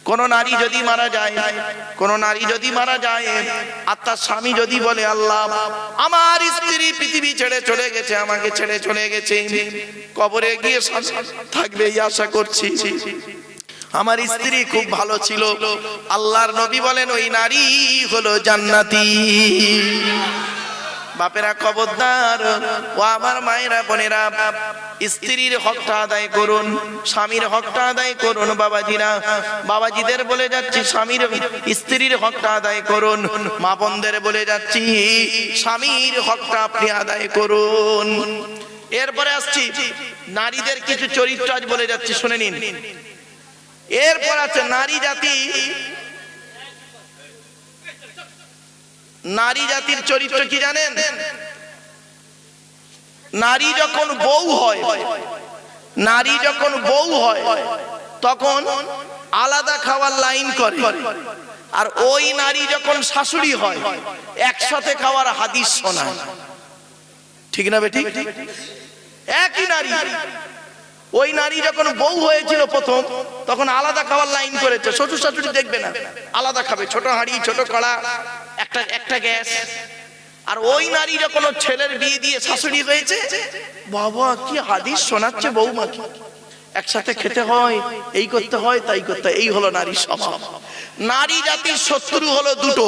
কোন নারী যদি মারা যায়, কোন নারী যদি মারা যায়, আর তার স্বামী যদি বলে আল্লাহ আমার স্ত্রী পৃথিবী ছেড়ে চলে গেছে, আমাকে ছেড়ে চলে গেছে, কবরে গিয়ে থাকবে এই আশা করছি, আমার স্ত্রী খুব ভালো ছিল, আল্লাহর নবী বলেন ওই নারী হলো জান্নাতি। বাপেরা খবরদার, ও আমার মায়েরা বোনেরা, স্ত্রীর হকটা আদায় করুন, স্বামীর হকটা আদায় করুন। বাবাজিরা, বাবাজিদের বলে যাচ্ছি স্বামীর স্ত্রীর হকটা আদায় করুন। মা বোনদের বলে যাচ্ছি স্বামীর হকটা আপনি আদায় করুন। এরপরে আসছি নারীদের কিছু চরিত্র আজ বলে যাচ্ছি, শুনে নিন। এরপর আছে নারী জাতি, নারী জাতির চরিত্র কি জানেন? নারী যখন বউ হয়, নারী যখন বউ হয় তখন আলাদা খাওয়ার লাইন করে, আর ওই নারী যখন শাশুড়ি হয় একসাথে খাওয়ার হাদিস শোনায়। ঠিক না বেঠিক? একই নারী, ওই নারী যখন বউ হয়েছিল প্রথম তখন আলাদা খাওয়ার লাইন করেছে, শ্বশুর শাশুড়ি দেখবে না, আলাদা খাবে, ছোট হাঁড়ি ছোট কড়া, একটা গ্যাস। আর ওই নারী যখন ছেলের বিয়ে দিয়ে শাশুড়ি হয়েছে, বাবা কি হাদিস শোনাচ্ছে বৌমাকে, একসাথে খেতে হয়, এই করতে হয়, তাই করতে হয়। এই হলো নারীর স্বভাব। নারী জাতির শত্রু হলো দুটো।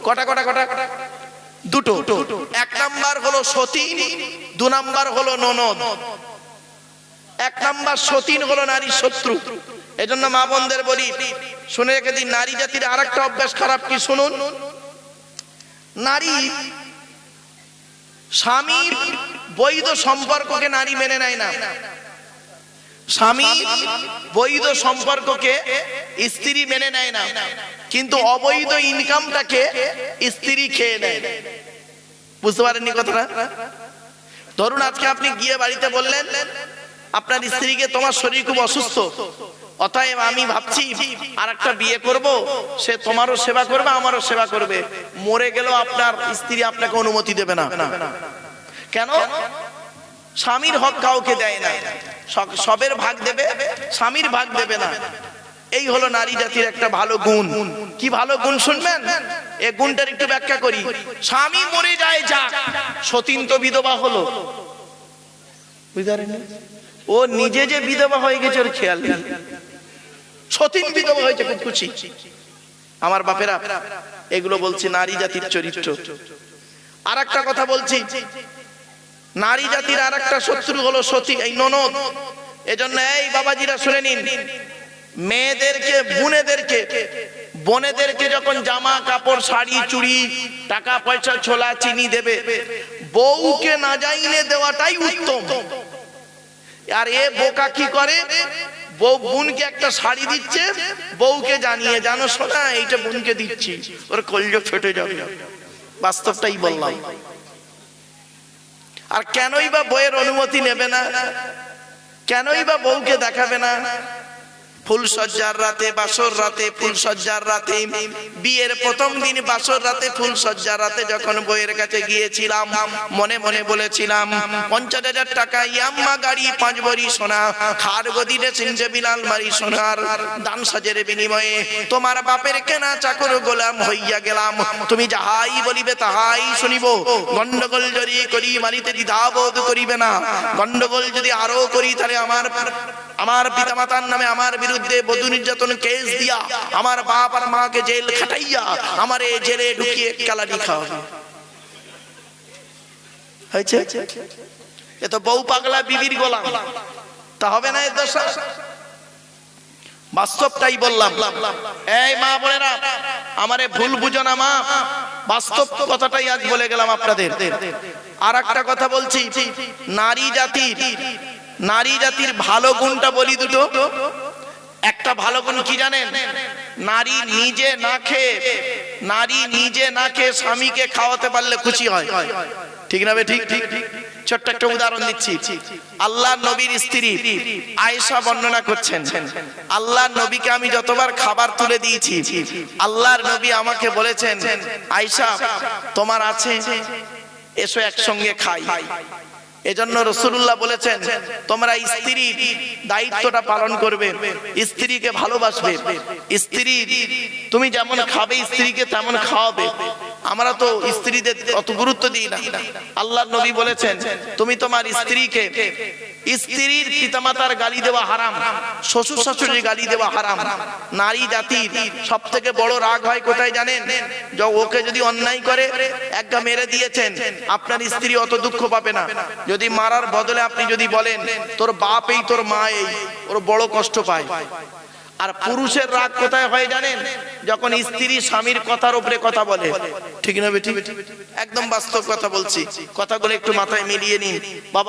কটা কটা কটা? দুটো। এক নাম্বার হলো সতীন, দু নাম্বার হলো ননদ। এক নাম্বার সতীন হলো নারীর শত্রু। এজন্য মা বোনদের বলি, শুনে রেখে দিন, নারী জাতির আরেকটা অভ্যাস খারাপ কি শুনুন। নারী স্বামীর বৈধ সম্পর্ককে নারী মেনে নেয় না। স্বামী বৈধ সম্পর্ককে স্ত্রী মেনে নেয় না, কিন্তু অবৈধ ইনকামটাকে স্ত্রী খেয়ে নেয়। বুঝতে পারেননি কথাটা? ধরুন আজকে আপনি গিয়ে বাড়িতে বললেন আপনার স্ত্রীকে তোমার শরীর খুব অসুস্থ, অতএব আমি ভাবছি আর একটা বিয়ে করব, সে তোমারও সেবা করবে আমারও সেবা করবে। মরে গেলেও আপনার স্ত্রী আপনাকে অনুমতি দেবে না। কেন? স্বামীর হক কাউকে দেয় না, সবের ভাগ দেবে, স্বামীর ভাগ দেবে না। এই হলো নারী জাতির একটা ভালো গুণ। কি ভালো গুণ শুনবেন? এই গুণটার একটু ব্যাখ্যা করি। স্বামী মরে যায় যাক, সতীন তো বিধবা হলো, বুঝলেন? ও নিজে যে বিধবা হয়ে গেছে ওর খেয়াল নেই, সতীন বিধবা হয়েছে খুব খুশি। আমার বাপেরা, এগুলো বলছি নারী জাতির চরিত্র। আর একটা কথা বলছি, নারী জাতির আর একটা শত্রু হলো সতী, এই ননদ। এজন্য এই বাবাজিরা শুনে নিন, মেয়েদেরকে বোনেদেরকে যখন জামা কাপড় শাড়ি চুড়ি টাকা পয়সা ছোলা চিনি দেবে, বউকে না জানিয়ে দেওয়াটাই উত্তম। আর এ বোকা কি করে, বউ বোনকে একটা শাড়ি দিচ্ছে, বউকে জানিয়ে, জানো শোনা এইটা বোনকে দিচ্ছি, ওর কলজা ফেটে যাবে। বাস্তবটাই বললাম। আর কেনই বা বউয়ের অনুমতি নেবে না, কেনই বা বউকে দেখাবে না? ফুলসজ্জার রাতে, বাসর রাতে, ফুলসজ্জার রাতে, বিয়ের প্রথম দিন বাসর রাতে, ফুলসজ্জার রাতে যখন বউয়ের কাছে গিয়েছিলাম, মনে মনে বলেছিলাম 50,000 টাকা ইয়াম্মা গাড়ি, 5 ভরি সোনা, খাট গদি ড্রেসিং টেবিল আলমারি সোনার দান সাজের বিনিময়ে তোমার বাপের কেনা চাকর গোলাম হইয়া গেলাম, তুমি যাহাই বলিবে তাহাই শুনিব, গন্ডগোল যদি করি মারিতে দ্বিধাবোধ করিবে না, গন্ডগোল যদি আরো করি তাহলে আমার পিতামাতার নামে আমার বিরুদ্ধে বধূ নির্যাতন কেস দিয়া আমার বাপ আর মাকে জেল খাটাইয়া আমার এই জেলে ঢুকিয়ে কালানি খাওয়াবে। হয়েছে? এ তো বউ পাগলা বিবির গোলাম, তা হবে না? এ দশা বাস্তবটাই বললাম। এই মা বোনেরা, আমারে ভুল বুঝো না মা, বাস্তব কথাটাই আজ বলে গেলাম আপনাদের। আর একটা কথা বলছি, নারী জাতির ভালো গুণটা বলি দুটো। একটা ভালো গুণ কি জানেন? নারী নিজে না খেয়ে স্বামীকে খাওয়াতে পারলে খুশি হয়। ঠিক না? ঠিক। ছোট্ট একটা উদাহরণ দিচ্ছি। আল্লাহর নবীর স্ত্রী আয়েশা বর্ণনা করছেন, আল্লাহর নবীকে আমি যতবার খাবার তুলে দিয়েছি, আল্লাহর নবী আমাকে বলেছেন, আয়েশা তোমার আছে, এসো একসঙ্গে খাই। এজন্য রাসূলুল্লাহ বলেছেন তোমরা স্ত্রীর দায়িত্বটা পালন করবে, স্ত্রীকে ভালোবাসবে, স্ত্রী তুমি যেমন খাবে স্ত্রীকে তেমন খাওয়াবে। আমরা তো স্ত্রীদের অত গুরুত্ব দিই না। আল্লাহর নবী বলেছেন তুমি তোমার স্ত্রীকে, স্ত্রীর পিতামাতার গালি দেওয়া হারাম, শ্বশুর শাশুড়ির গালি দেওয়া হারাম। নারী জাতির সব থেকে বড় রাগ হয় কোথায় জানেন? যে ওকে যদি অন্যায় করে একটা মেরে দিয়েছেন, আপনার স্ত্রী অত দুঃখ পাবে না। যদি মারার বদলে আপনি যদি বলেন তোর বাপ এই তোর মা এই, ওর বড় কষ্ট পায়। আর পুরুষের রাগ কোথায় হয় জানেন? যখন স্ত্রী স্বামীর কথার উপরে কথা বলে। ঠিক না বেটি? একদম বাস্তব কথা বলছি, কথাগুলো একটু মাথায় মিলিয়ে নিন বাবা।